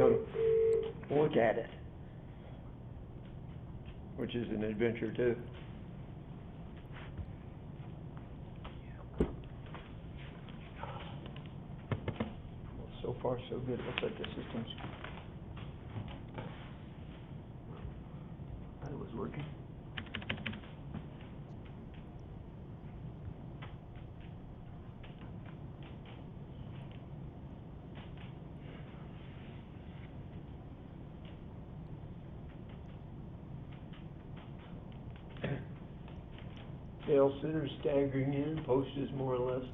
come look at it, which is an adventure too. Well, so far so good. Looks like the system's thought it was working. Dale Center's staggering in, Post is more or less.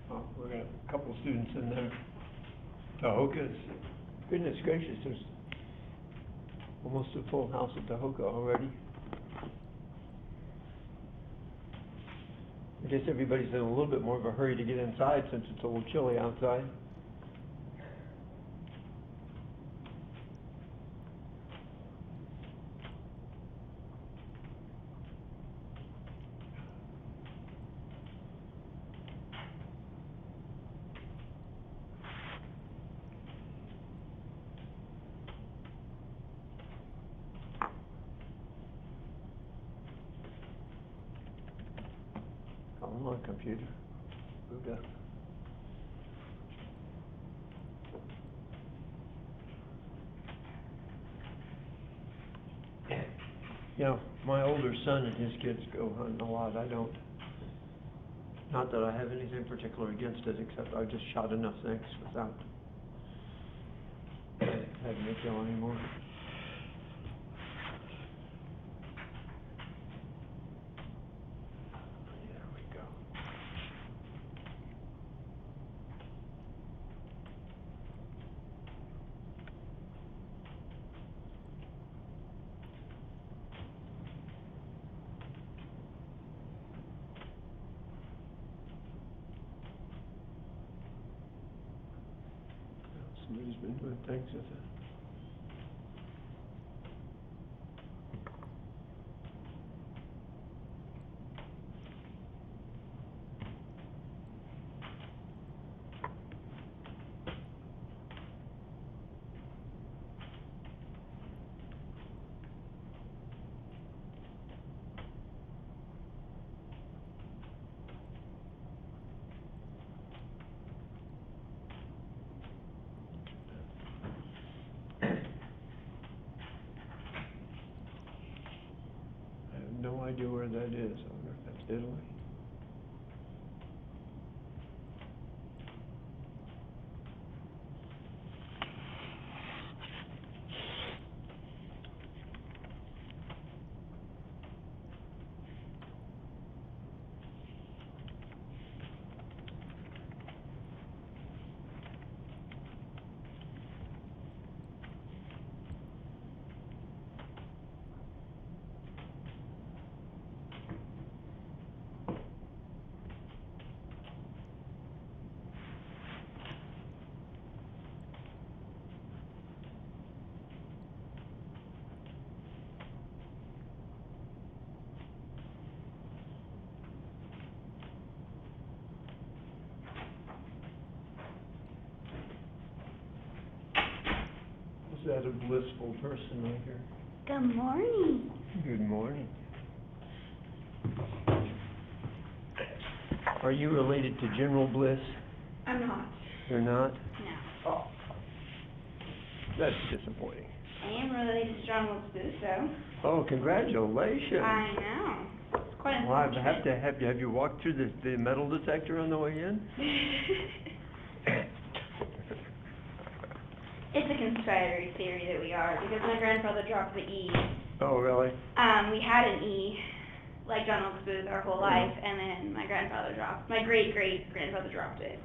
Oh, we got a couple students in there. Tahoka's, goodness gracious, there's almost a full house at Tahoka already. I guess everybody's in a little bit more of a hurry to get inside since it's a little chilly outside. Come on, computer. Boot up. You know, my older son and his kids go hunting a lot. I don't. Not that I have anything particular against it, except I've just shot enough things without having to kill anymore. There we go. Somebody's been doing things with it. I have no idea where that is. I wonder if that's Italy. Is that a blissful person right here? Good morning. Good morning. Are you related to General Bliss? I'm not. You're not? No. Oh. That's disappointing. I am related to John Wilkes Booth, though. Oh, congratulations. I know. It's quite Well, I unfortunate. have you walked through the metal detector on the way in? It's a conspiracy theory that we are, because my grandfather dropped the E. Oh, really? We had an E, like John Wilkes Booth, our whole life, and then my great-great-grandfather dropped it.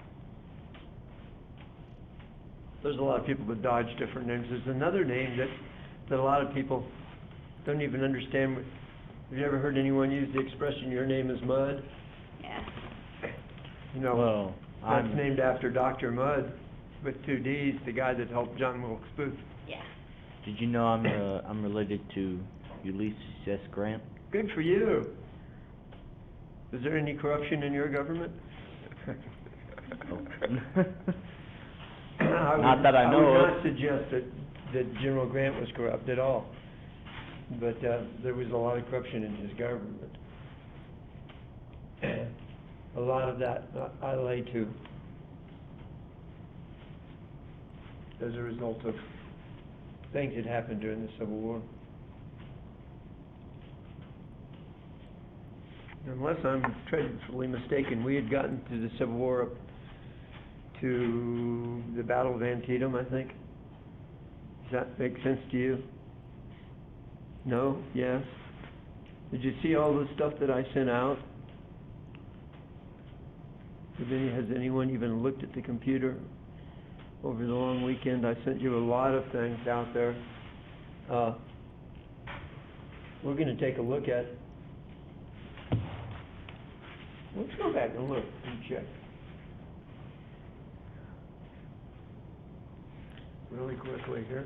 There's a lot of people that dodge different names. There's another name that a lot of people don't even understand. Have you ever heard anyone use the expression, your name is Mud? Yeah. No. Well, That's named after Dr. Mudd with 2 D's, the guy that helped John Wilkes Booth. Yeah. Did you know I'm related to Ulysses S. Grant? Good for you. Is there any corruption in your government? Not that I know would of. not suggest that General Grant was corrupt at all, but, there was a lot of corruption in his government. A lot of that, I lay to as a result of things that happened during the Civil War. Unless I'm dreadfully mistaken, we had gotten to the Civil War up to the Battle of Antietam, I think. Does that make sense to you? No? Yes? Did you see all the stuff that I sent out? Has anyone even looked at the computer over the long weekend? I sent you a lot of things out there. We're going to take a look at. Let's go back and look and check. Really quickly here.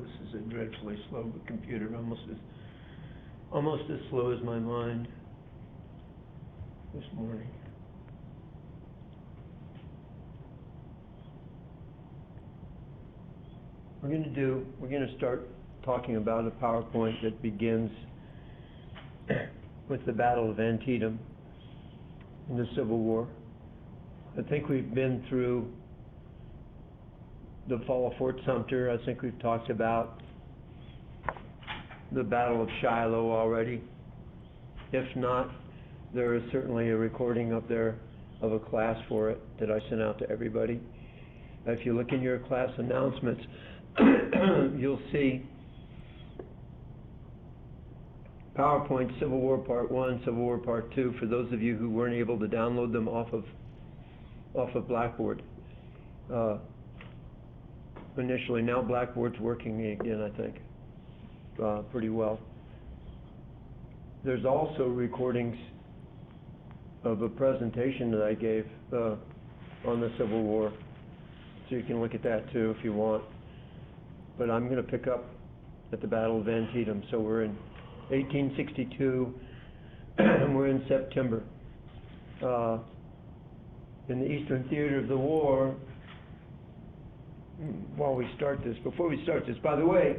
This is a dreadfully slow computer, almost as slow as my mind this morning. We're going to start talking about a PowerPoint that begins with the Battle of Antietam in the Civil War. I think we've been through the fall of Fort Sumter. I think we've talked about the Battle of Shiloh already. If not, there is certainly a recording up there of a class for it that I sent out to everybody. If you look in your class announcements, you'll see PowerPoint Civil War Part 1, Civil War Part 2, for those of you who weren't able to download them off of Blackboard. Initially, now Blackboard's working again, I think, pretty well. There's also recordings of a presentation that I gave on the Civil War, so you can look at that too if you want. But I'm going to pick up at the Battle of Antietam. So we're in 1862, and we're in September. In the Eastern Theater of the War, before we start this, by the way,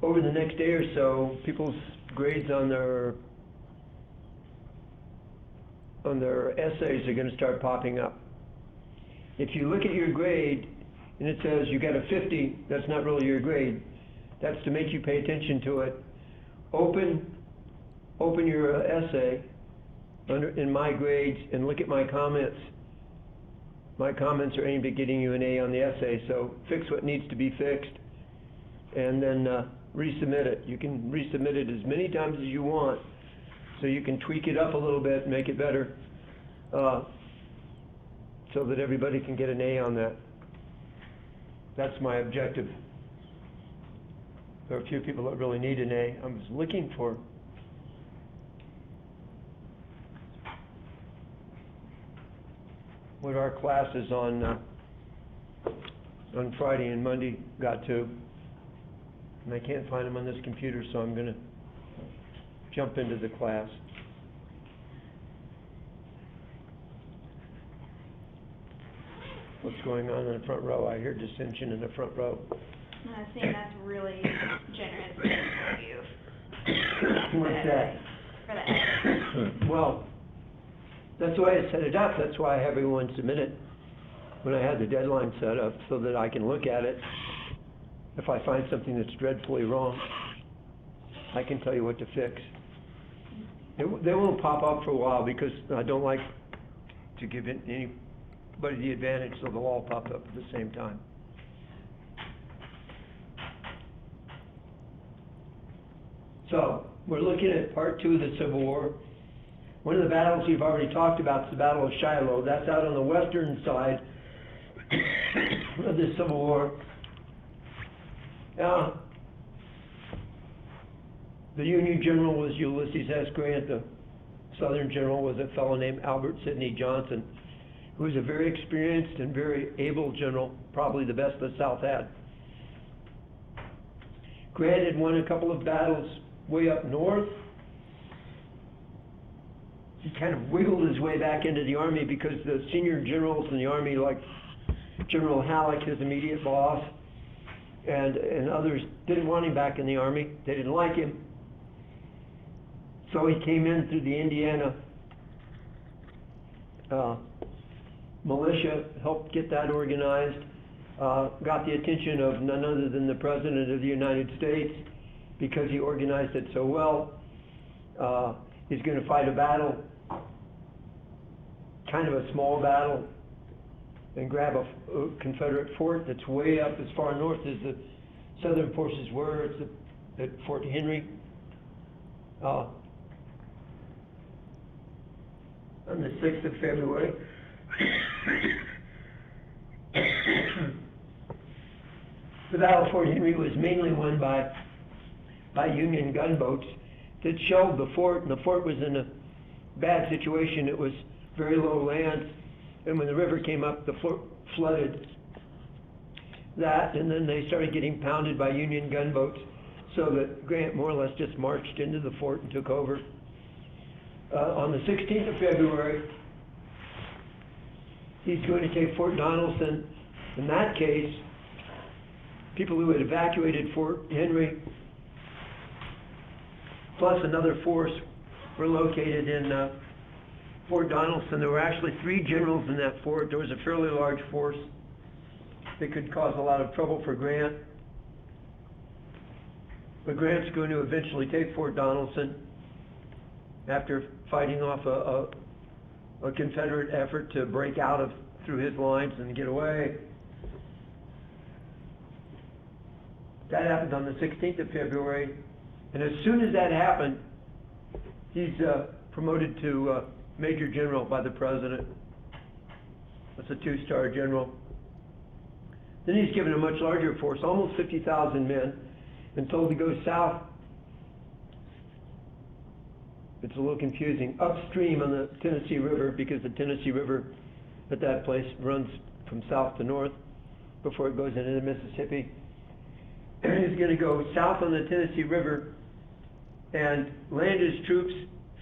over the next day or so, people's grades on their essays are going to start popping up. If you look at your grade and it says you got a 50, that's not really your grade. That's to make you pay attention to it. Open your essay in my grades and look at my comments. My comments are aimed at getting you an A on the essay, so fix what needs to be fixed and then resubmit it. You can resubmit it as many times as you want, so you can tweak it up a little bit, make it better, so that everybody can get an A on that. That's my objective. There are a few people that really need an A. I was looking for what our classes on Friday and Monday got to, and I can't find them on this computer, so I'm going to jump into the class. What's going on in the front row? I hear dissension in the front row. I think that's really generous of you. that? For the Well, that's the way I set it up, that's why I have everyone submit it when I had the deadline set up, so that I can look at it. If I find something that's dreadfully wrong, I can tell you what to fix. They won't pop up for a while, because I don't like to give anybody the advantage, so they'll all pop up at the same time. So, we're looking at part 2 of the Civil War. One of the battles we've already talked about is the Battle of Shiloh. That's out on the western side of the Civil War. The Union general was Ulysses S. Grant. The Southern general was a fellow named Albert Sidney Johnston, who was a very experienced and very able general, probably the best the South had. Grant had won a couple of battles way up north. He kind of wiggled his way back into the Army because the senior generals in the Army, like General Halleck, his immediate boss, and others, didn't want him back in the Army. They didn't like him. So he came in through the Indiana militia, helped get that organized, got the attention of none other than the President of the United States, because he organized it so well. He's going to fight a battle, kind of a small battle, and grab a Confederate fort that's way up as far north as the Southern forces were. It's at Fort Henry. On the 6th of February. The Battle of Fort Henry was mainly won by Union gunboats that shelled the fort, and the fort was in a bad situation. It was very low land, and when the river came up, the fort flooded that, and then they started getting pounded by Union gunboats, so that Grant more or less just marched into the fort and took over. On the 16th of February, he's going to take Fort Donelson. In that case, people who had evacuated Fort Henry, plus another force, were located in Fort Donelson. There were actually 3 generals in that fort. There was a fairly large force that could cause a lot of trouble for Grant. But Grant's going to eventually take Fort Donelson after fighting off a Confederate effort to break out through his lines and get away. That happened on the 16th of February, and as soon as that happened, he's promoted to Major General by the President. That's a 2-star general. Then he's given a much larger force, almost 50,000 men, and told to go south. It's a little confusing. Upstream on the Tennessee River, because the Tennessee River at that place runs from south to north before it goes into the Mississippi. And he's going to go south on the Tennessee River and land his troops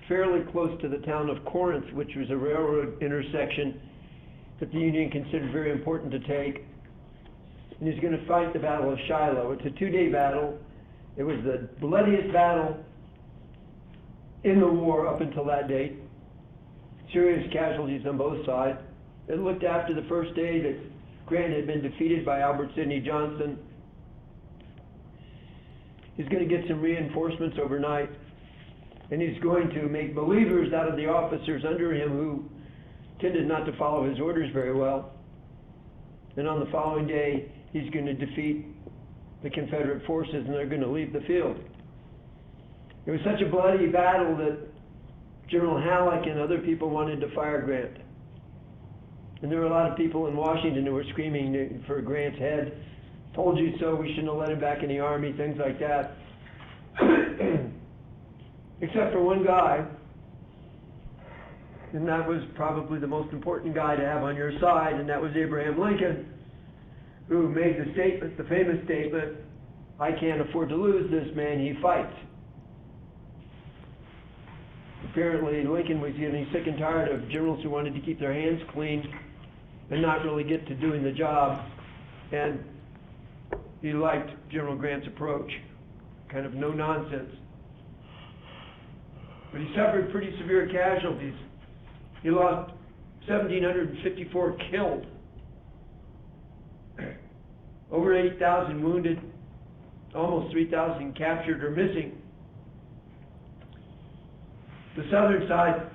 fairly close to the town of Corinth, which was a railroad intersection that the Union considered very important to take. And he's going to fight the Battle of Shiloh. It's a 2-day battle. It was the bloodiest battle in the war up until that date. Serious casualties on both sides. It looked after the first day that Grant had been defeated by Albert Sidney Johnston. He's going to get some reinforcements overnight, and he's going to make believers out of the officers under him who tended not to follow his orders very well. And on the following day, he's going to defeat the Confederate forces, and they're going to leave the field. It was such a bloody battle that General Halleck and other people wanted to fire Grant. And there were a lot of people in Washington who were screaming for Grant's head. Told you so, we shouldn't have let him back in the Army, things like that. Except for one guy, and that was probably the most important guy to have on your side, and that was Abraham Lincoln, who made the statement, the famous statement, "I can't afford to lose this man, he fights." Apparently Lincoln was getting sick and tired of generals who wanted to keep their hands clean and not really get to doing the job, and he liked General Grant's approach, kind of no nonsense. but he suffered pretty severe casualties. He lost 1,754 killed, over 8,000 wounded, almost 3,000 captured or missing. The southern side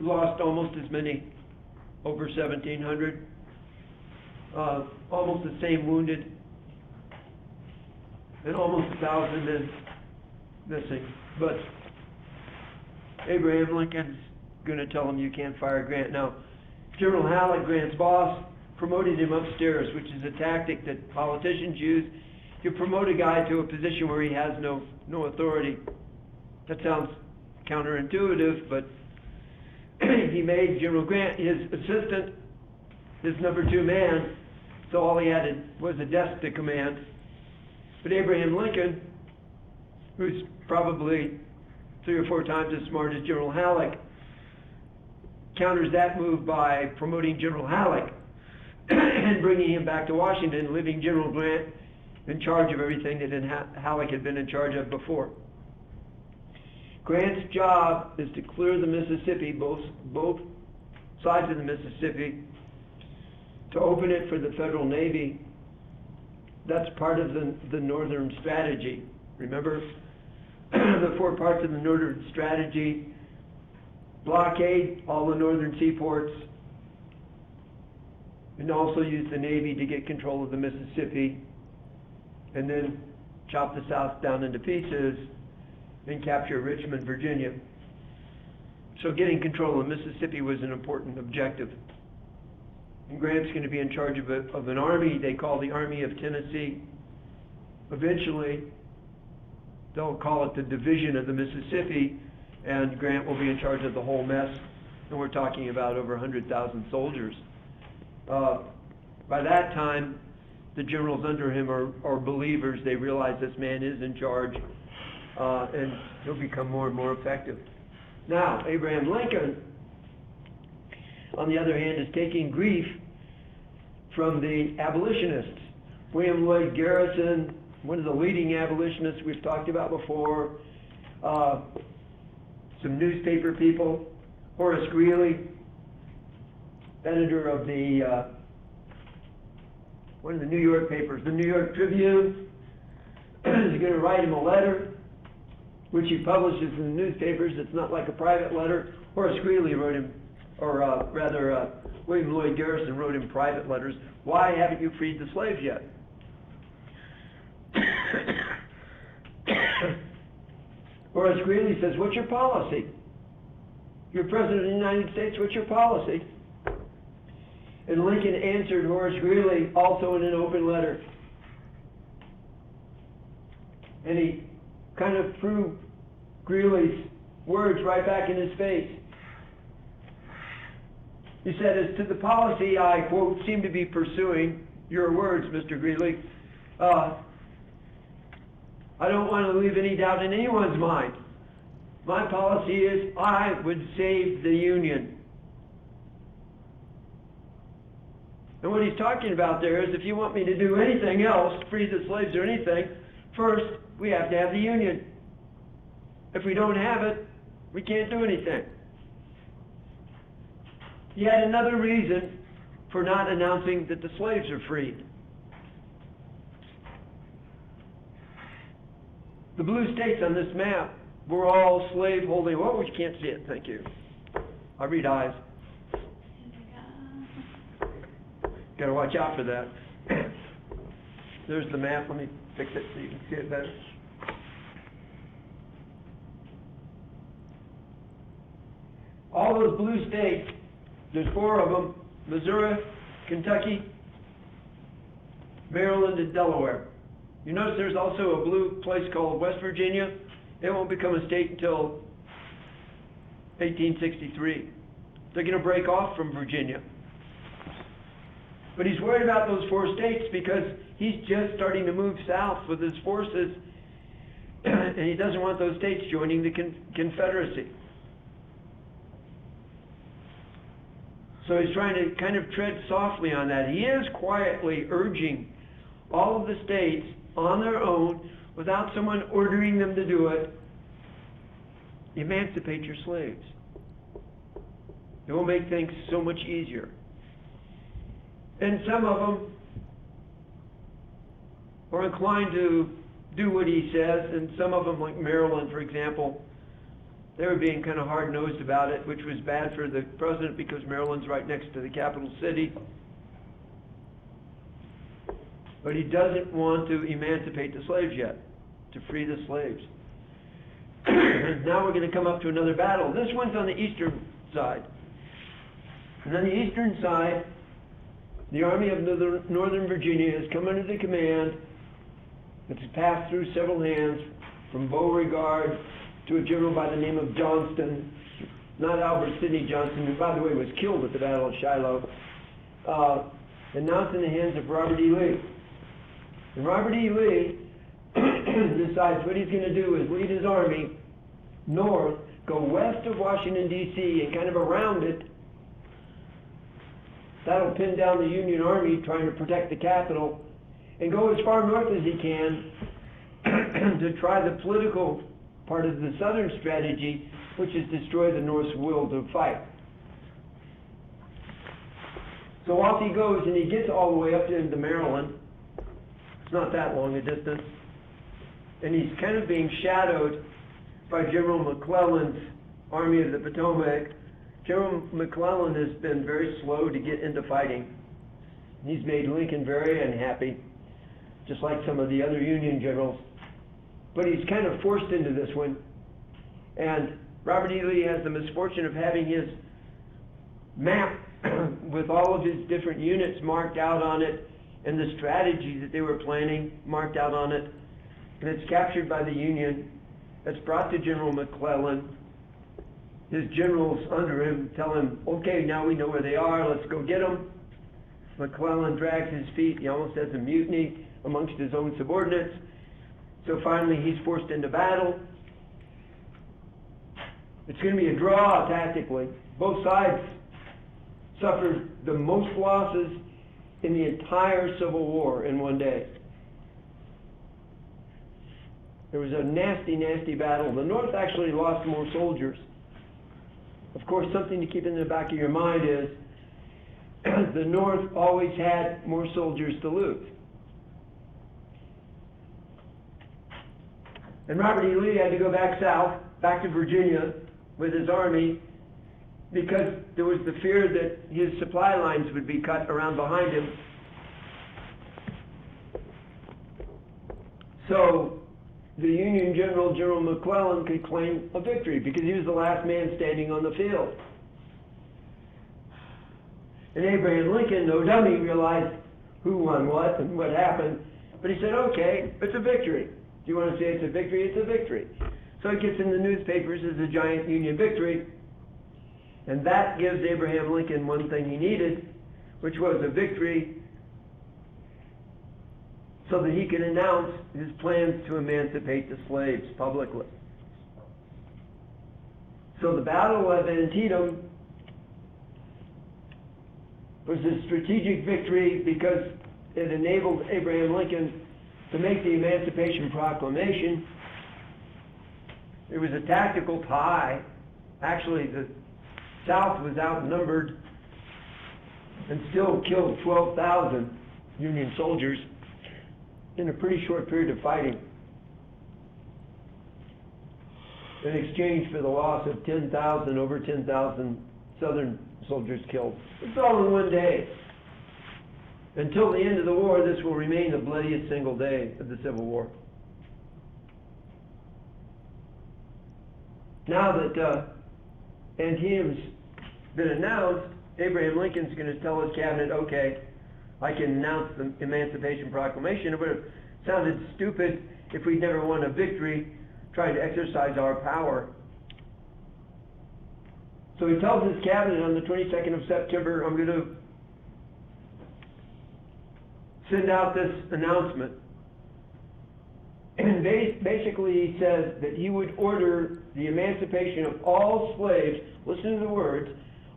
lost almost as many, over 1,700, almost the same wounded, and almost 1,000 men missing. But Abraham Lincoln's going to tell him you can't fire Grant. Now, General Halleck, Grant's boss, promoted him upstairs, which is a tactic that politicians use. You promote a guy to a position where he has no authority. That sounds counterintuitive, but he made General Grant his assistant, his number 2 man, so all he had was a desk to command. But Abraham Lincoln, who's probably 3 or 4 times as smart as General Halleck, counters that move by promoting General Halleck and bringing him back to Washington, leaving General Grant in charge of everything that Halleck had been in charge of before. Grant's job is to clear the Mississippi, both sides of the Mississippi, to open it for the Federal Navy. That's part of the Northern Strategy. Remember the 4 parts of the Northern Strategy: blockade all the northern seaports, and also use the Navy to get control of the Mississippi, and then chop the South down into pieces and capture Richmond, Virginia. So getting control of Mississippi was an important objective. And Grant's going to be in charge of an army they call the Army of Tennessee. Eventually, they'll call it the Division of the Mississippi, and Grant will be in charge of the whole mess. And we're talking about over 100,000 soldiers. By that time, the generals under him are believers. They realize this man is in charge, and he'll become more and more effective. Now, Abraham Lincoln, on the other hand, is taking grief from the abolitionists. William Lloyd Garrison, one of the leading abolitionists we've talked about before, some newspaper people, Horace Greeley, editor of one of the New York papers, the New York Tribune, is going to write him a letter, which he publishes in the newspapers. It's not like a private letter. Horace Greeley wrote him, or rather, William Lloyd Garrison wrote him private letters. Why haven't you freed the slaves yet? Horace Greeley says, what's your policy? You're President of the United States, what's your policy? And Lincoln answered Horace Greeley also in an open letter. And he kind of threw Greeley's words right back in his face. He said, as to the policy I, quote, seem to be pursuing, your words, Mr. Greeley, I don't want to leave any doubt in anyone's mind. My policy is I would save the Union. And what he's talking about there is if you want me to do anything else, free the slaves or anything, first we have to have the Union. If we don't have it, we can't do anything. Yet another reason for not announcing that the slaves are freed. The blue states on this map were all slave holding. Oh, we can't see it, thank you. I read eyes. Got to watch out for that. There's the map. Let me fix it so you can see it better. All those blue states, there's 4 of them: Missouri, Kentucky, Maryland, and Delaware. You notice there's also a blue place called West Virginia. It won't become a state until 1863. They're going to break off from Virginia. But he's worried about those 4 states because he's just starting to move south with his forces, and he doesn't want those states joining the Confederacy. So he's trying to kind of tread softly on that. He is quietly urging all of the states on their own, without someone ordering them to do it, emancipate your slaves. It will make things so much easier. And some of them are inclined to do what he says, and some of them, like Maryland, for example, they were being kind of hard-nosed about it, which was bad for the president because Maryland's right next to the capital city. But he doesn't want to emancipate the slaves yet, to free the slaves. Now we're going to come up to another battle. This one's on the eastern side. And on the eastern side, the Army of Northern Virginia has come under the command. It's passed through several hands, from Beauregard to a general by the name of Johnston, not Albert Sidney Johnston, who, by the way, was killed at the Battle of Shiloh. And now it's in the hands of Robert E. Lee. And Robert E. Lee decides what he's going to do is lead his army north, go west of Washington, D.C., and kind of around it. That'll pin down the Union Army trying to protect the capital, and go as far north as he can to try the political part of the southern strategy, which is destroy the North's will to fight. So off he goes, and he gets all the way up into Maryland. It's not that long a distance. And he's kind of being shadowed by General McClellan's Army of the Potomac. General McClellan has been very slow to get into fighting. He's made Lincoln very unhappy, just like some of the other Union generals. But he's kind of forced into this one. And Robert E. Lee has the misfortune of having his map with all of his different units marked out on it, and the strategy that they were planning marked out on it. And it's captured by the Union. It's brought to General McClellan. His generals under him tell him, okay, now we know where they are, let's go get them. McClellan drags his feet. He almost has a mutiny amongst his own subordinates. So finally he's forced into battle. It's going to be a draw tactically. Both sides suffered the most losses in the entire Civil War in one day. There was a nasty, nasty battle. The North actually lost more soldiers. Of course, something to keep in the back of your mind is the North always had more soldiers to lose. And Robert E. Lee had to go back south, back to Virginia with his army, because there was the fear that his supply lines would be cut around behind him. So the Union General, General McClellan, could claim a victory because he was the last man standing on the field. And Abraham Lincoln, no dummy, realized who won what and what happened. But he said, okay, it's a victory. Do you want to say it's a victory? It's a victory. So it gets in the newspapers as a giant Union victory. And that gives Abraham Lincoln one thing he needed, which was a victory so that he could announce his plans to emancipate the slaves publicly. So the Battle of Antietam was a strategic victory because it enabled Abraham Lincoln to make the Emancipation Proclamation. It was a tactical tie. Actually, the South was outnumbered and still killed 12,000 Union soldiers in a pretty short period of fighting, in exchange for the loss of over 10,000 Southern soldiers killed. It's all in one day. Until the end of the war, this will remain the bloodiest single day of the Civil War. Now that Antietam's been announced, Abraham Lincoln's going to tell his cabinet, okay, I can announce the Emancipation Proclamation. It would have sounded stupid if we'd never won a victory trying to exercise our power. So he tells his cabinet on the 22nd of September, I'm going to send out this announcement. And basically he says that he would order the emancipation of all slaves, listen to the words,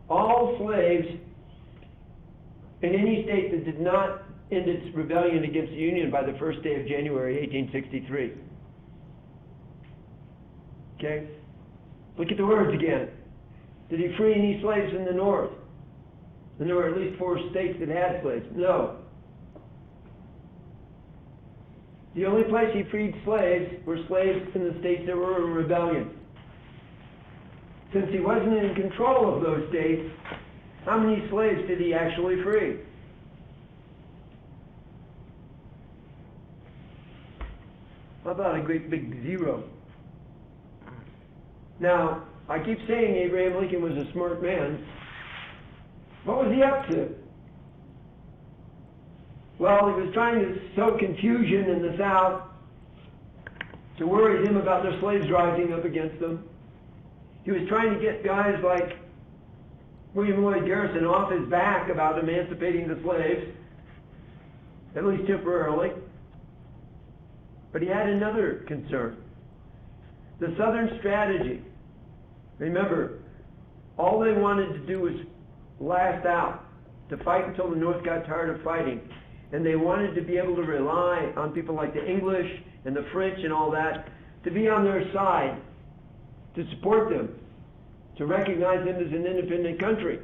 all slaves in any state that did not end its rebellion against the Union by the first day of January 1863. Okay? Look at the words again. Did he free any slaves in the North? And there were at least 4 states that had slaves. No. The only place he freed slaves were slaves in the states that were in rebellion. Since he wasn't in control of those states, how many slaves did he actually free? How about a great big 0? Now, I keep saying Abraham Lincoln was a smart man. What was he up to? Well, he was trying to sow confusion in the South to worry them about their slaves rising up against them. He was trying to get guys like William Lloyd Garrison off his back about emancipating the slaves, at least temporarily. But he had another concern. The Southern strategy. Remember, all they wanted to do was last out, to fight until the North got tired of fighting. And they wanted to be able to rely on people like the English and the French and all that to be on their side, to support them, to recognize them as an independent country.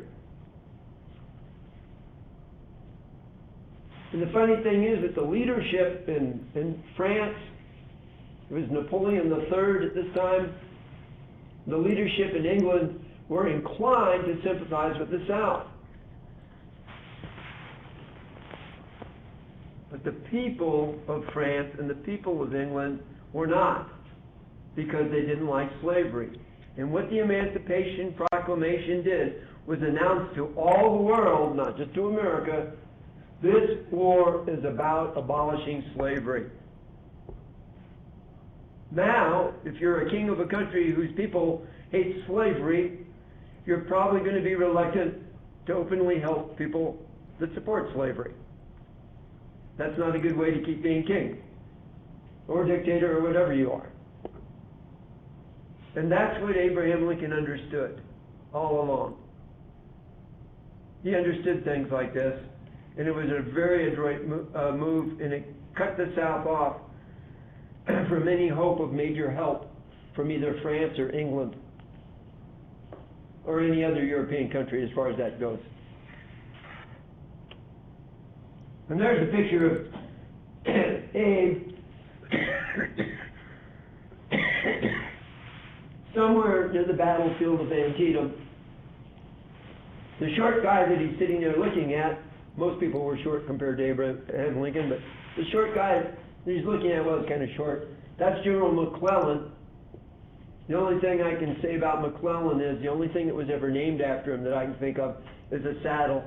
And the funny thing is that the leadership in France, it was Napoleon III at this time, the leadership in England were inclined to sympathize with the South. But the people of France and the people of England were not, because they didn't like slavery. And what the Emancipation Proclamation did was announce to all the world, not just to America, this war is about abolishing slavery. Now, if you're a king of a country whose people hate slavery, you're probably going to be reluctant to openly help people that support slavery. That's not a good way to keep being king, or dictator, or whatever you are. And that's what Abraham Lincoln understood all along. He understood things like this, and it was a very adroit move, and it cut the South off from any hope of major help from either France or England or any other European country as far as that goes. And there's a picture of Abe somewhere near the battlefield of Antietam. The short guy that he's sitting there looking at, most people were short compared to Abraham Lincoln, but the short guy that he's looking at was kind of short. That's General McClellan. The only thing I can say about McClellan is the only thing that was ever named after him that I can think of is a saddle.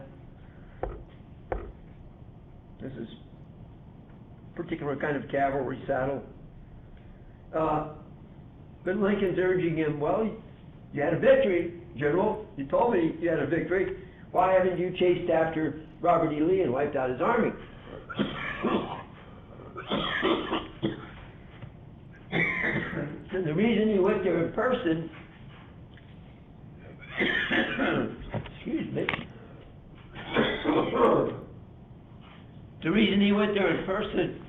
This is a particular kind of cavalry saddle. But Lincoln's urging him, well, you had a victory, General. You told me you had a victory. Why haven't you chased after Robert E. Lee and wiped out his army? And the reason he went there in person, excuse me, the reason he went there in person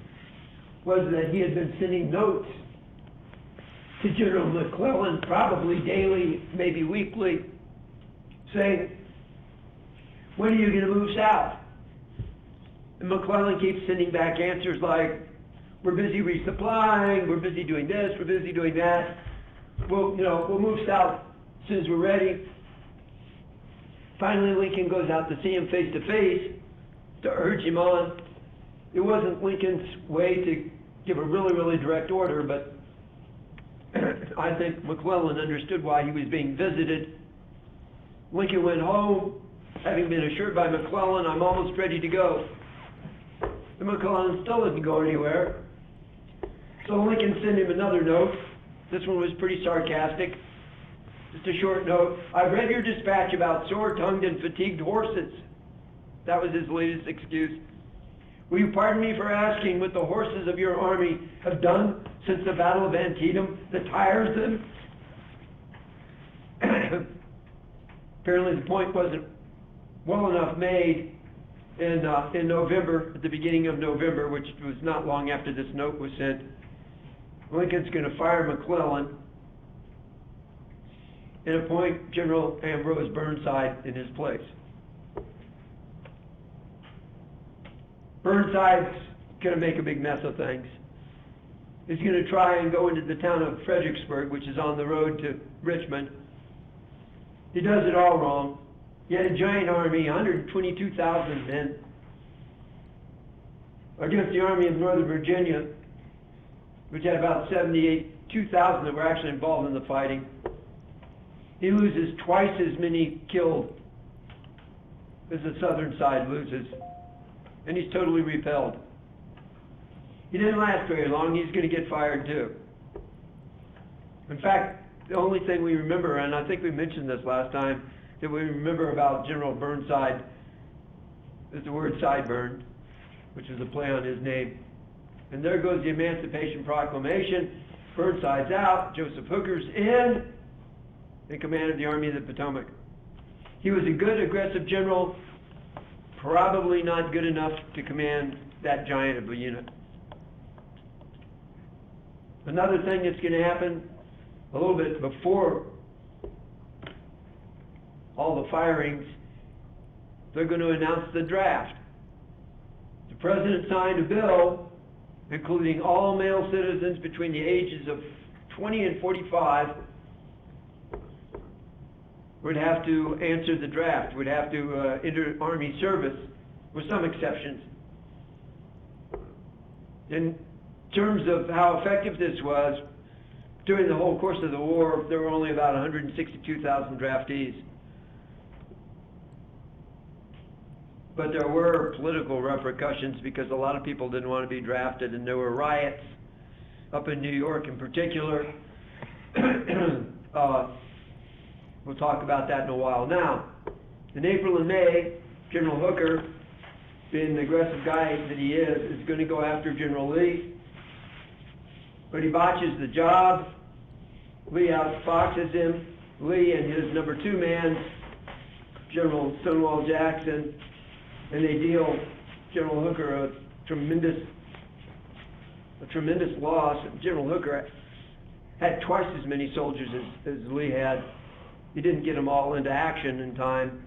was that he had been sending notes to General McClellan, probably daily, maybe weekly, saying, when are you going to move south? And McClellan keeps sending back answers like, we're busy resupplying, we're busy doing this, we're busy doing that. We'll move south as soon as we're ready. Finally, Lincoln goes out to see him face to face to urge him on. It wasn't Lincoln's way to give a really, really direct order, but I think McClellan understood why he was being visited. Lincoln went home, having been assured by McClellan, I'm almost ready to go. And McClellan still didn't go anywhere. So Lincoln sent him another note. This one was pretty sarcastic. Just a short note. I've read your dispatch about sore-tongued and fatigued horses. That was his latest excuse. Will you pardon me for asking what the horses of your army have done since the Battle of Antietam that tires them? Apparently the point wasn't well enough made in November, at the beginning of November, which was not long after this note was sent. Lincoln's going to fire McClellan. and appoint General Ambrose Burnside in his place. Burnside's going to make a big mess of things. He's going to try and go into the town of Fredericksburg, which is on the road to Richmond. He does it all wrong. He had a giant army, 122,000 men, against the Army of Northern Virginia, which had about 2,000 that were actually involved in the fighting. He loses twice as many killed as the southern side loses, and he's totally repelled. He didn't last very long. He's going to get fired too. In fact, the only thing we remember, and I think we mentioned this last time, that we remember about General Burnside is the word sideburn, which is a play on his name. And there goes the Emancipation Proclamation. Burnside's out. Joseph Hooker's in command of the Army of the Potomac. He was a good, aggressive general, probably not good enough to command that giant of a unit. Another thing that's going to happen a little bit before all the firings, they're going to announce the draft. The president signed a bill including all male citizens between the ages of 20 and 45 would have to answer the draft, would have to enter Army service, with some exceptions. In terms of how effective this was, during the whole course of the war, there were only about 162,000 draftees. But there were political repercussions because a lot of people didn't want to be drafted, and there were riots up in New York in particular. We'll talk about that in a while. Now, in April and May, General Hooker, being the aggressive guy that he is going to go after General Lee. But he botches the job. Lee outfoxes him. Lee and his number 2 man, General Stonewall Jackson, and they deal General Hooker a tremendous loss. General Hooker had twice as many soldiers as Lee had. He didn't get them all into action in time,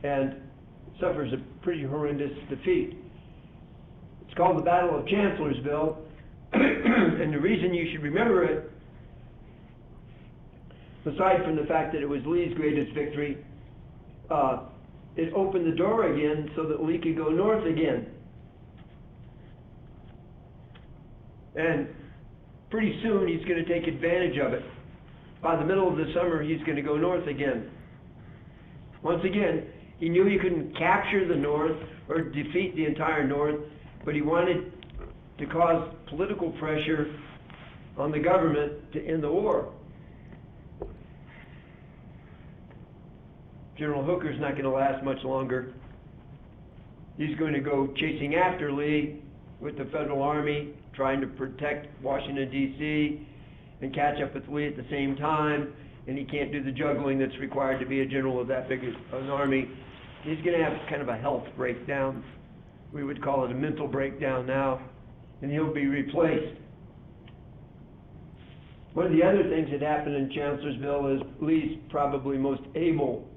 and suffers a pretty horrendous defeat. It's called the Battle of Chancellorsville, and the reason you should remember it, aside from the fact that it was Lee's greatest victory, it opened the door again so that Lee could go north again. And pretty soon he's going to take advantage of it. By the middle of the summer, he's going to go north again. Once again, he knew he couldn't capture the north or defeat the entire north, but he wanted to cause political pressure on the government to end the war. General Hooker's not going to last much longer. He's going to go chasing after Lee with the Federal Army, trying to protect Washington, D.C., and catch up with Lee at the same time, and he can't do the juggling that's required to be a general of that big an army. He's going to have kind of a health breakdown. We would call it a mental breakdown now, and he'll be replaced. One of the other things that happened in Chancellorsville is Lee's probably most able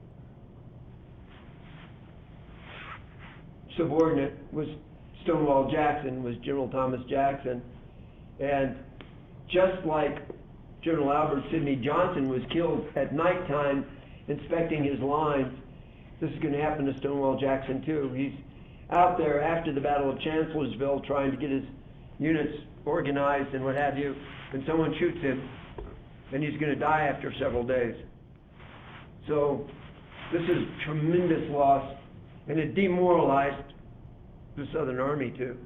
subordinate was Stonewall Jackson, was General Thomas Jackson. And just like General Albert Sidney Johnson was killed at nighttime inspecting his lines, this is going to happen to Stonewall Jackson too. He's out there after the Battle of Chancellorsville trying to get his units organized and what have you, and someone shoots him, and he's going to die after several days. So this is tremendous loss, and it demoralized the Southern Army too.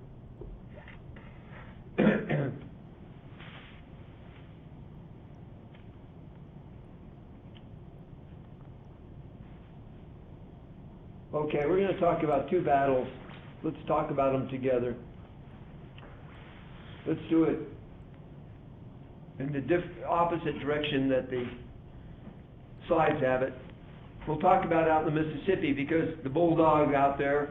Okay, we're going to talk about 2 battles. Let's talk about them together. Let's do it in the opposite direction that the slides have it. We'll talk about out in the Mississippi because the bulldog out there,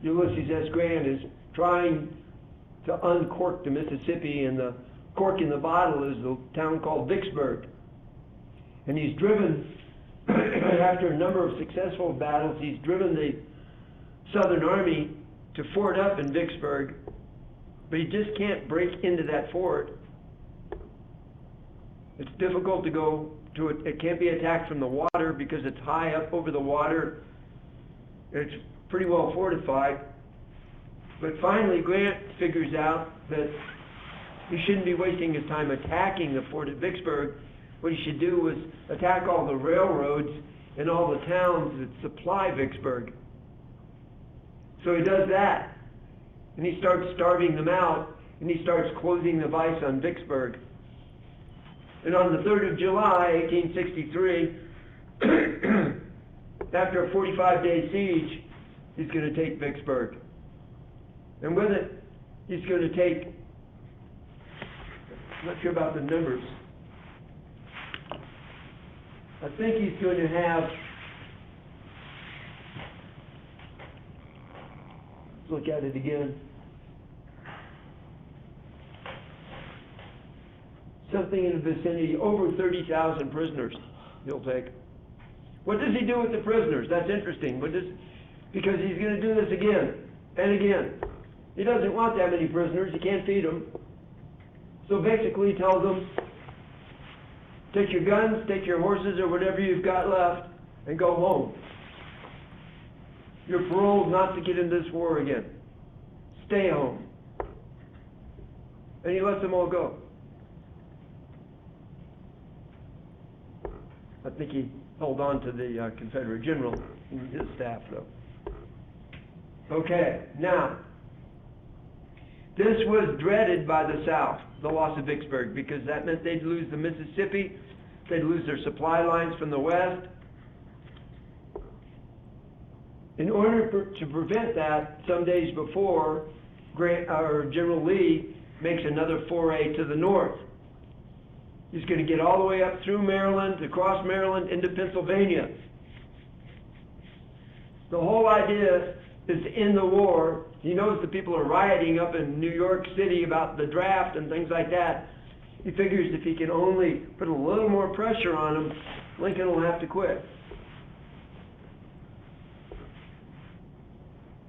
Ulysses S. Grant, is trying to uncork the Mississippi, and the cork in the bottle is the town called Vicksburg. And he's driven, after a number of successful battles, he's driven the Southern Army to fort up in Vicksburg, but he just can't break into that fort. It's difficult to go to it. It can't be attacked from the water because it's high up over the water. It's pretty well fortified. But finally, Grant figures out that he shouldn't be wasting his time attacking the fort at Vicksburg. What he should do was attack all the railroads and all the towns that supply Vicksburg. So he does that, and he starts starving them out, and he starts closing the vice on Vicksburg. And on the 3rd of July, 1863, after a 45-day siege, he's going to take Vicksburg. And with it, he's going to take, I'm not sure about the numbers, I think he's going to have, let's look at it again, something in the vicinity, over 30,000 prisoners he'll take. What does he do with the prisoners? That's interesting. Because he's going to do this again and again. He doesn't want that many prisoners. He can't feed them. So basically he tells them, take your guns, take your horses or whatever you've got left, and go home. You're paroled not to get in this war again. Stay home. And he lets them all go. I think he held on to the Confederate general and his staff, though. Okay, now, this was dreaded by the South, the loss of Vicksburg, because that meant they'd lose the Mississippi, they'd lose their supply lines from the west. In order to prevent that, some days before, General Lee makes another foray to the north. He's going to get all the way up through Maryland, across Maryland, into Pennsylvania. The whole idea is to end the war. He knows the people are rioting up in New York City about the draft and things like that. He figures if he can only put a little more pressure on them, Lincoln will have to quit.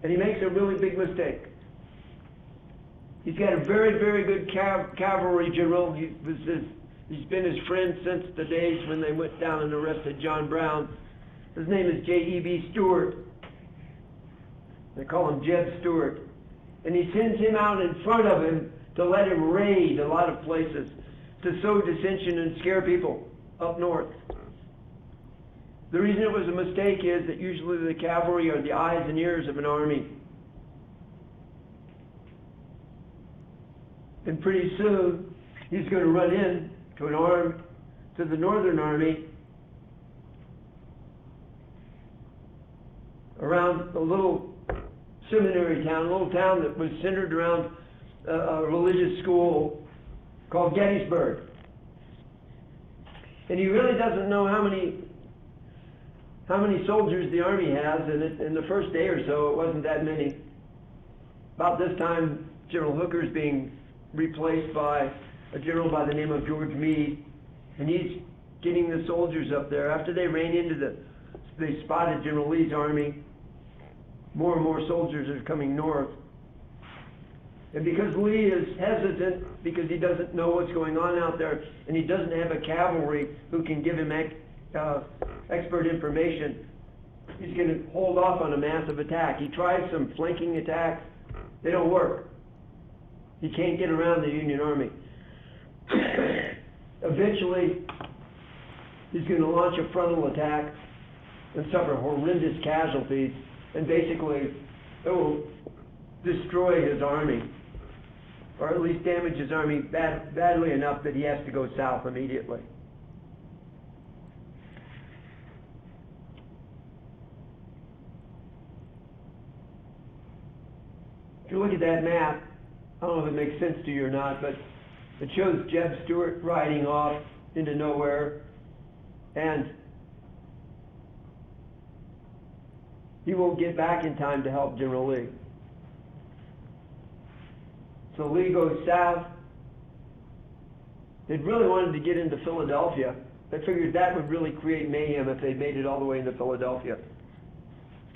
And he makes a really big mistake. He's got a very, very good cavalry general. He's been his friend since the days when they went down and arrested John Brown. His name is J.E.B. Stuart. They call him Jeb Stuart. And he sends him out in front of him to let him raid a lot of places, to sow dissension and scare people up north. The reason it was a mistake is that usually the cavalry are the eyes and ears of an army. And pretty soon, he's going to run in to the Northern Army around a little seminary town, a little town that was centered around a religious school called Gettysburg. And he really doesn't know how many soldiers the army has, and in the first day or so, it wasn't that many. About this time, General Hooker's being replaced by a general by the name of George Meade, and he's getting the soldiers up there. After they they spotted General Lee's army, more and more soldiers are coming north. And because Lee is hesitant, because he doesn't know what's going on out there, and he doesn't have a cavalry who can give him expert information, he's going to hold off on a massive attack. He tries some flanking attacks. They don't work. He can't get around the Union Army. Eventually, he's going to launch a frontal attack and suffer horrendous casualties, and basically it will destroy his army, or at least damage his army badly enough that he has to go south immediately. If you look at that map, I don't know if it makes sense to you or not, but it shows Jeb Stuart riding off into nowhere, and he won't get back in time to help General Lee. So Lee goes south. They'd really wanted to get into Philadelphia, I figured that would really create mayhem if they made it all the way into Philadelphia.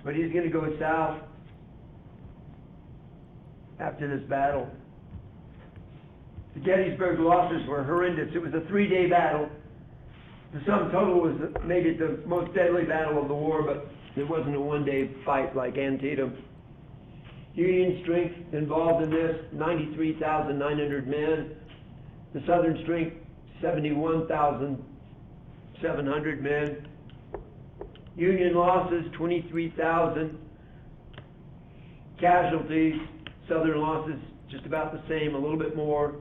But he's gonna go south after this battle. The Gettysburg losses were horrendous. It was a 3-day battle. The sum total made it the most deadly battle of the war, but it wasn't a 1-day fight like Antietam. Union strength involved in this, 93,900 men. The Southern strength, 71,700 men. Union losses, 23,000. Casualties, Southern losses, just about the same, a little bit more.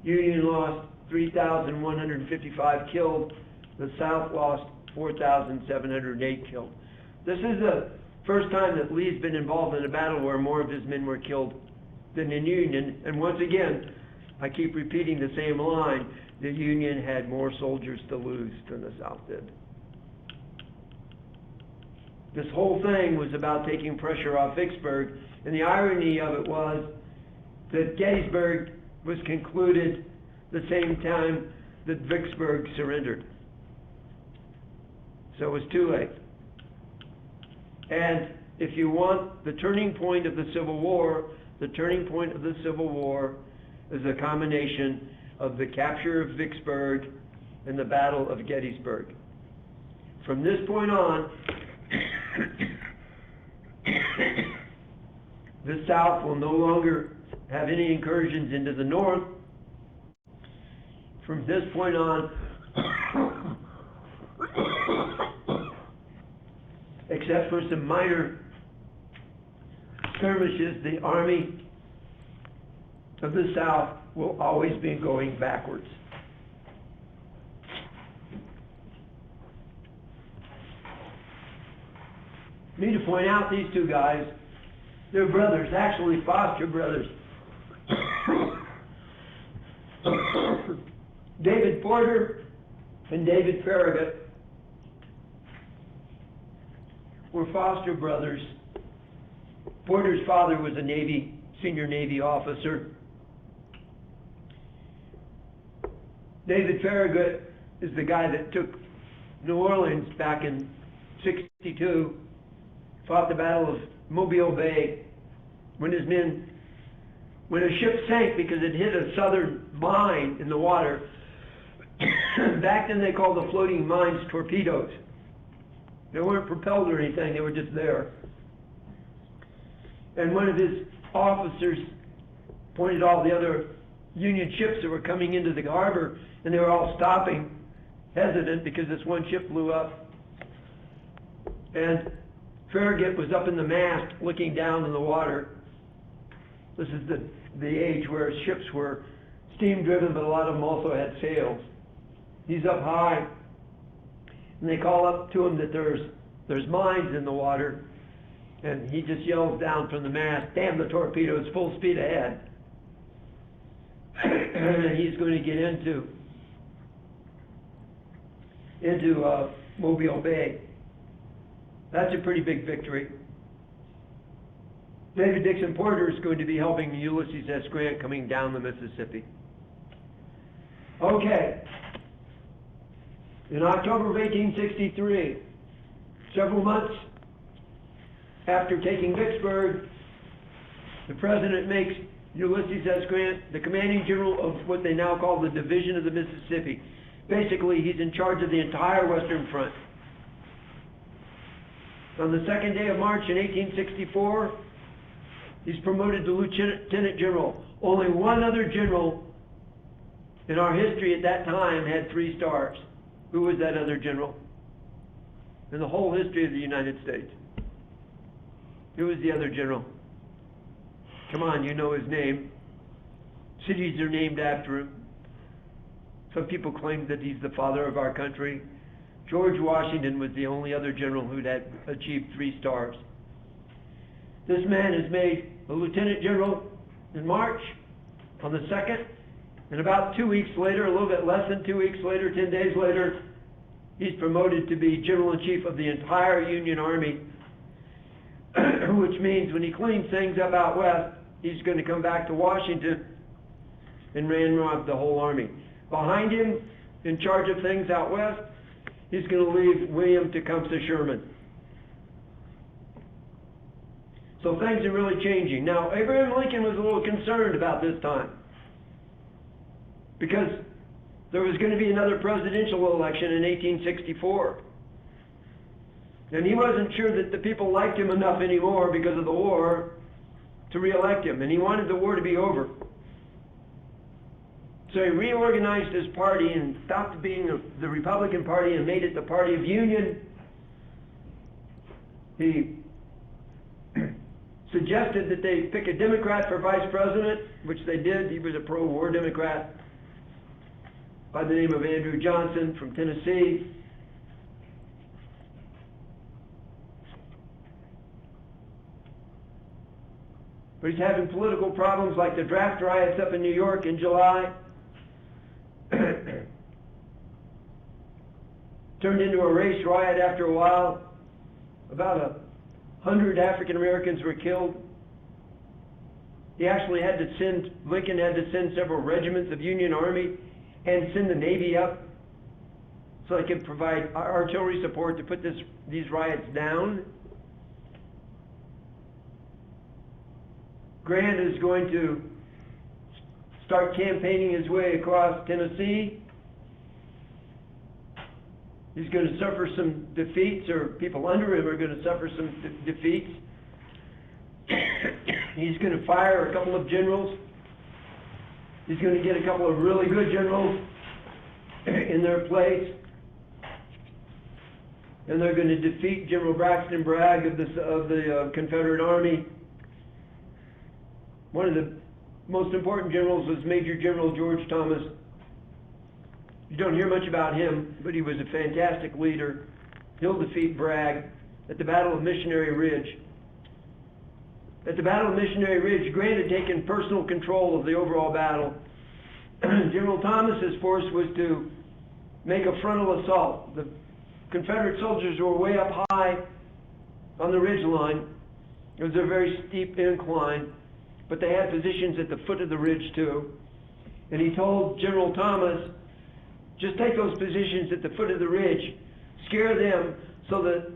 Union lost 3,155 killed. The South lost 4,708 killed. This is the first time that Lee's been involved in a battle where more of his men were killed than in Union. And once again, I keep repeating the same line, the Union had more soldiers to lose than the South did. This whole thing was about taking pressure off Vicksburg, and the irony of it was that Gettysburg was concluded the same time that Vicksburg surrendered. So it was too late. And if you want the turning point of the Civil War, the turning point of the Civil War is a combination of the capture of Vicksburg and the Battle of Gettysburg. From this point on, the South will no longer have any incursions into the North. From this point on, except for some minor skirmishes, the Army of the South will always be going backwards. I need to point out these two guys, they're brothers, actually foster brothers. David Porter and David Farragut were foster brothers. Porter's father was a senior Navy officer. David Farragut is the guy that took New Orleans back in '62, fought the Battle of Mobile Bay, when a ship sank because it hit a Southern mine in the water. Back then they called the floating mines torpedoes. They weren't propelled or anything, they were just there. And one of his officers pointed all the other Union ships that were coming into the harbor, and they were all stopping, hesitant, because this one ship blew up. And Farragut was up in the mast, looking down in the water. This is the age where ships were steam-driven, but a lot of them also had sails. He's up high, and they call up to him that there's mines in the water, and he just yells down from the mast, "Damn the torpedoes, full speed ahead." And he's going to get into Mobile Bay. That's a pretty big victory. David Dixon Porter is going to be helping Ulysses S. Grant coming down the Mississippi. Okay. In October of 1863, several months after taking Vicksburg, the President makes Ulysses S. Grant the commanding general of what they now call the Division of the Mississippi. Basically, he's in charge of the entire Western Front. On the second day of March in 1864, he's promoted to Lieutenant General. Only one other general in our history at that time had 3 stars. Who was that other general? In the whole history of the United States. Who was the other general? Come on, you know his name. Cities are named after him. Some people claim that he's the father of our country. George Washington was the only other general who'd had achieved 3 stars. This man is made a lieutenant general in March on the 2nd, and about 2 weeks later, a little bit less than 2 weeks later, 10 days later, he's promoted to be General-in-Chief of the entire Union Army, which means when he cleans things up out west, he's going to come back to Washington and ran off the whole army. Behind him in charge of things out west. He's going to leave William Tecumseh Sherman. So things are really changing. Now, Abraham Lincoln was a little concerned about this time, because there was going to be another presidential election in 1864. And he wasn't sure that the people liked him enough anymore because of the war to re-elect him, and he wanted the war to be over. So he reorganized his party and stopped being the Republican Party and made it the Party of Union. He suggested that they pick a Democrat for vice president, which they did. He was a pro-war Democrat by the name of Andrew Johnson from Tennessee. But he's having political problems like the draft riots up in New York in July. Turned into a race riot after a while. About 100 African Americans were killed. He actually had to send, Lincoln had to send several regiments of Union Army and send the Navy up so they could provide artillery support to put these riots down. Grant is going to start campaigning his way across Tennessee. He's going to suffer some defeats, or people under him are going to suffer some defeats. He's going to fire a couple of generals. He's going to get a couple of really good generals in their place. And they're going to defeat General Braxton Bragg of the Confederate Army. One of the most important generals was Major General George Thomas. You don't hear much about him, but he was a fantastic leader. He'll defeat Bragg at the Battle of Missionary Ridge. At the Battle of Missionary Ridge, Grant had taken personal control of the overall battle. General Thomas's force was to make a frontal assault. The Confederate soldiers were way up high on the ridge line. It was a very steep incline, but they had positions at the foot of the ridge too. And he told General Thomas, just take those positions at the foot of the ridge, scare them so that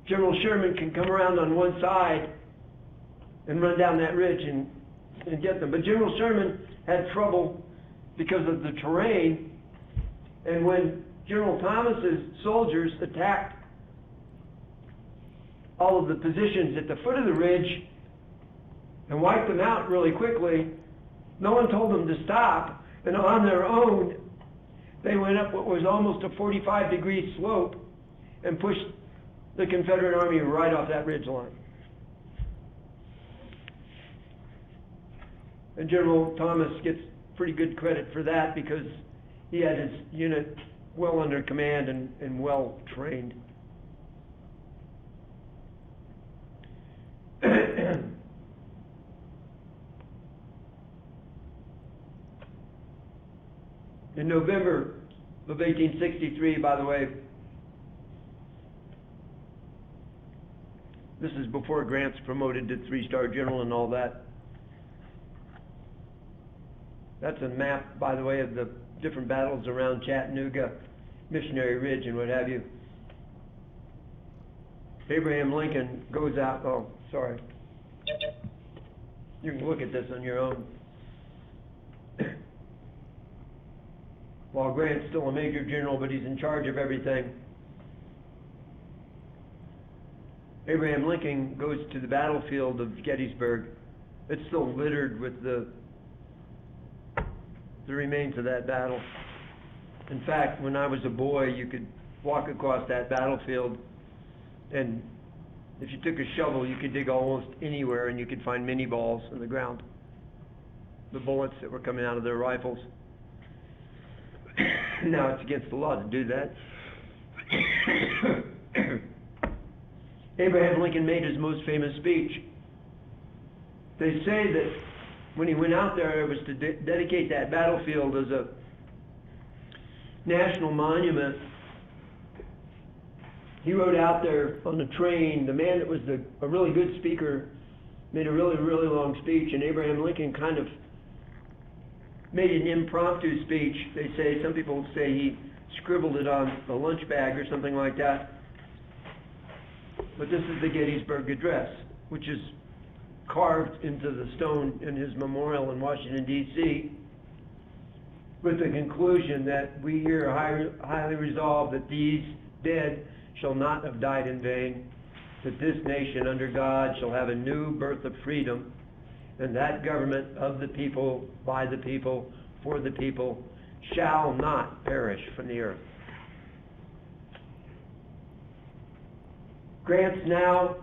General Sherman can come around on one side and run down that ridge and get them. But General Sherman had trouble because of the terrain, and when General Thomas's soldiers attacked all of the positions at the foot of the ridge and wiped them out really quickly, no one told them to stop, and on their own they went up what was almost a 45-degree slope and pushed the Confederate Army right off that ridge line. And General Thomas gets pretty good credit for that because he had his unit well under command and well trained. In November of 1863, by the way, this is before Grant's promoted to 3-star general and all that. That's a map, by the way, of the different battles around Chattanooga, Missionary Ridge, and what have you. Abraham Lincoln goes out, oh, sorry. You can look at this on your own. While Grant's still a major general, but he's in charge of everything. Abraham Lincoln goes to the battlefield of Gettysburg. It's still littered with the remains of that battle. In fact, when I was a boy, you could walk across that battlefield, and if you took a shovel, you could dig almost anywhere, and you could find mini balls in the ground. The bullets that were coming out of their rifles. Now it's against the law to do that. Abraham Lincoln made his most famous speech. They say that when he went out there, it was to dedicate that battlefield as a national monument. He rode out there on the train. The man that was a really good speaker made a really, really long speech, and Abraham Lincoln kind of made an impromptu speech. They say, some people say he scribbled it on a lunch bag or something like that. But this is the Gettysburg Address, which is carved into the stone in his memorial in Washington, D.C., with the conclusion that we here highly resolve that these dead shall not have died in vain, that this nation under God shall have a new birth of freedom, and that government of the people, by the people, for the people, shall not perish from the earth. Grant's now,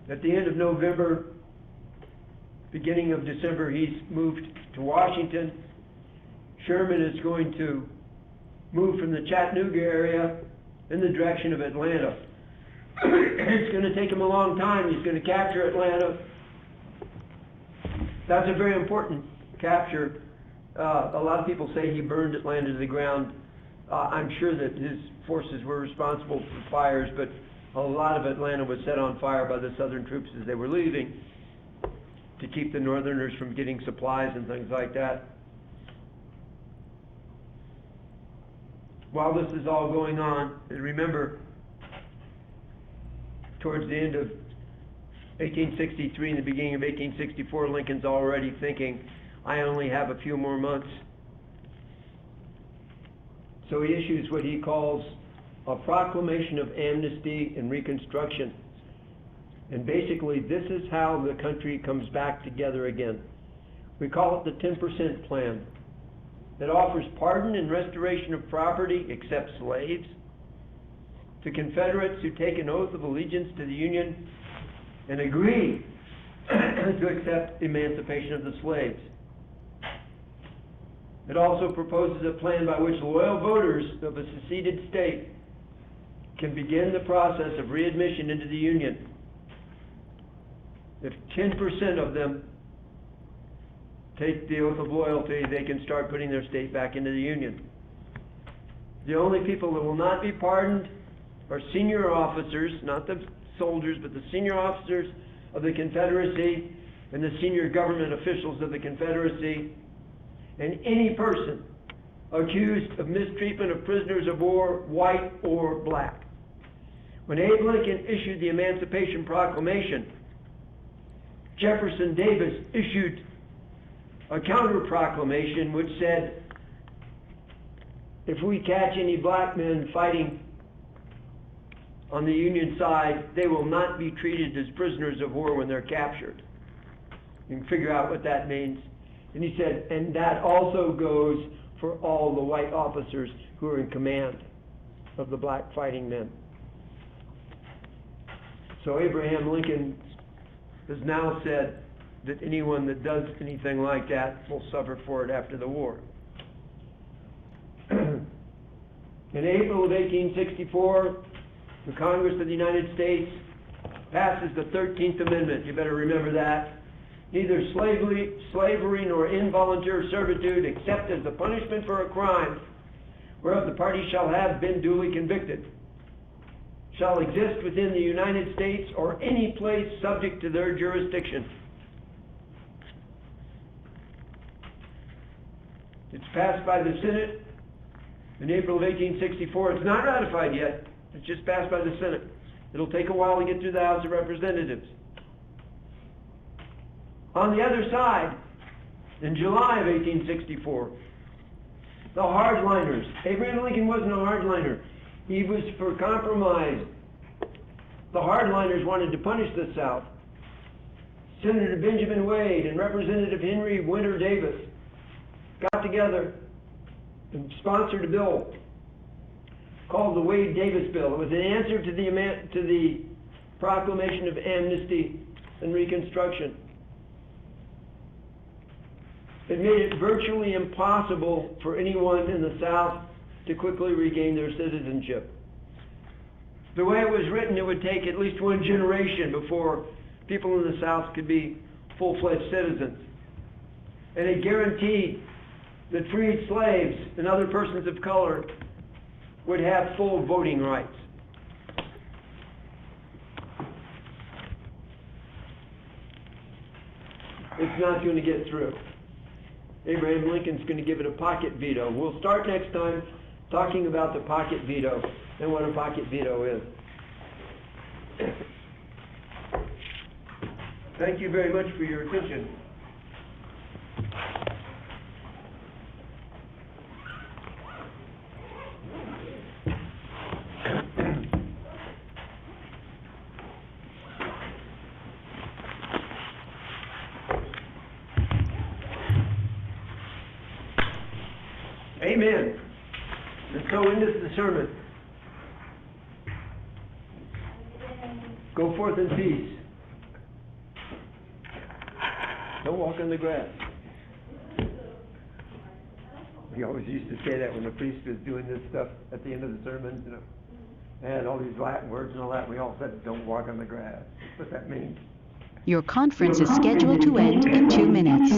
at the end of November, beginning of December, he's moved to Washington. Sherman is going to move from the Chattanooga area in the direction of Atlanta. It's going to take him a long time. He's going to capture Atlanta. That's a very important capture. A lot of people say he burned Atlanta to the ground. I'm sure that his forces were responsible for fires, but a lot of Atlanta was set on fire by the Southern troops as they were leaving to keep the Northerners from getting supplies and things like that. While this is all going on, and remember, towards the end of 1863 and the beginning of 1864, Lincoln's already thinking, I only have a few more months. So he issues what he calls a proclamation of amnesty and reconstruction. And basically, this is how the country comes back together again. We call it the 10% plan. It offers pardon and restoration of property, except slaves, to Confederates who take an oath of allegiance to the Union and agree to accept emancipation of the slaves. It also proposes a plan by which loyal voters of a seceded state can begin the process of readmission into the Union. If 10% of them take the oath of loyalty, they can start putting their state back into the Union. The only people that will not be pardoned are senior officers, not the soldiers, but the senior officers of the Confederacy and the senior government officials of the Confederacy, and any person accused of mistreatment of prisoners of war, white or black. When Abe Lincoln issued the Emancipation Proclamation, Jefferson Davis issued a counter proclamation which said, if we catch any black men fighting on the Union side, they will not be treated as prisoners of war when they're captured. You can figure out what that means. And he said, and that also goes for all the white officers who are in command of the black fighting men. So Abraham Lincoln has now said that anyone that does anything like that will suffer for it after the war. In April of 1864, the Congress of the United States passes the 13th Amendment. You better remember that. Neither slavery nor involuntary servitude, except as the punishment for a crime whereof the party shall have been duly convicted, shall exist within the United States or any place subject to their jurisdiction. It's passed by the Senate in April of 1864. It's not ratified yet. It's just passed by the Senate. It'll take a while to get through the House of Representatives. On the other side, in July of 1864, the hardliners. Abraham Lincoln wasn't a hardliner. He was for compromise. The hardliners wanted to punish the South. Senator Benjamin Wade and Representative Henry Winter Davis got together and sponsored a bill called the Wade-Davis Bill. It was an answer to the Proclamation of Amnesty and Reconstruction. It made it virtually impossible for anyone in the South to quickly regain their citizenship. The way it was written, it would take at least one generation before people in the South could be full-fledged citizens. And it guaranteed that freed slaves and other persons of color would have full voting rights. It's not going to get through. Abraham Lincoln's gonna give it a pocket veto. We'll start next time talking about the pocket veto and what a pocket veto is. Thank you very much for your attention. Amen. And so endeth the sermon. Go forth in peace. Don't walk on the grass. We always used to say that when the priest was doing this stuff at the end of the sermon, you know. They had all these Latin words and all that. We all said, don't walk on the grass. That's what that means. Your conference is scheduled to end in 2 minutes.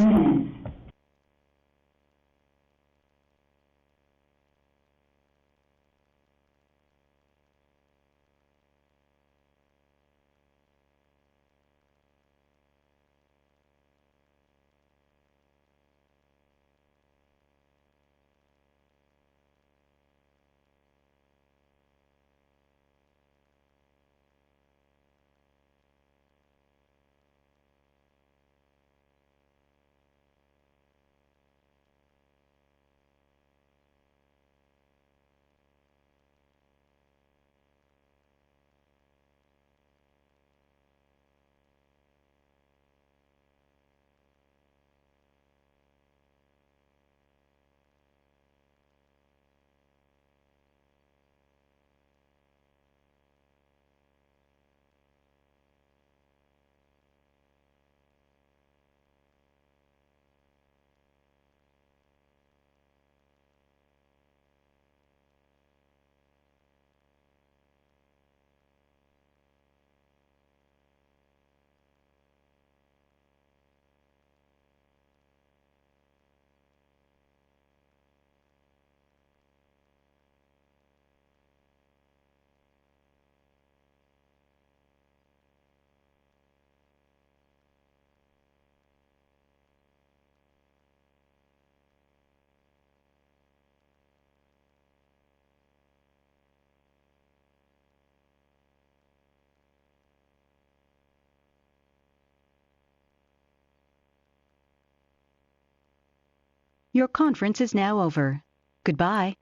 Your conference is now over. Goodbye.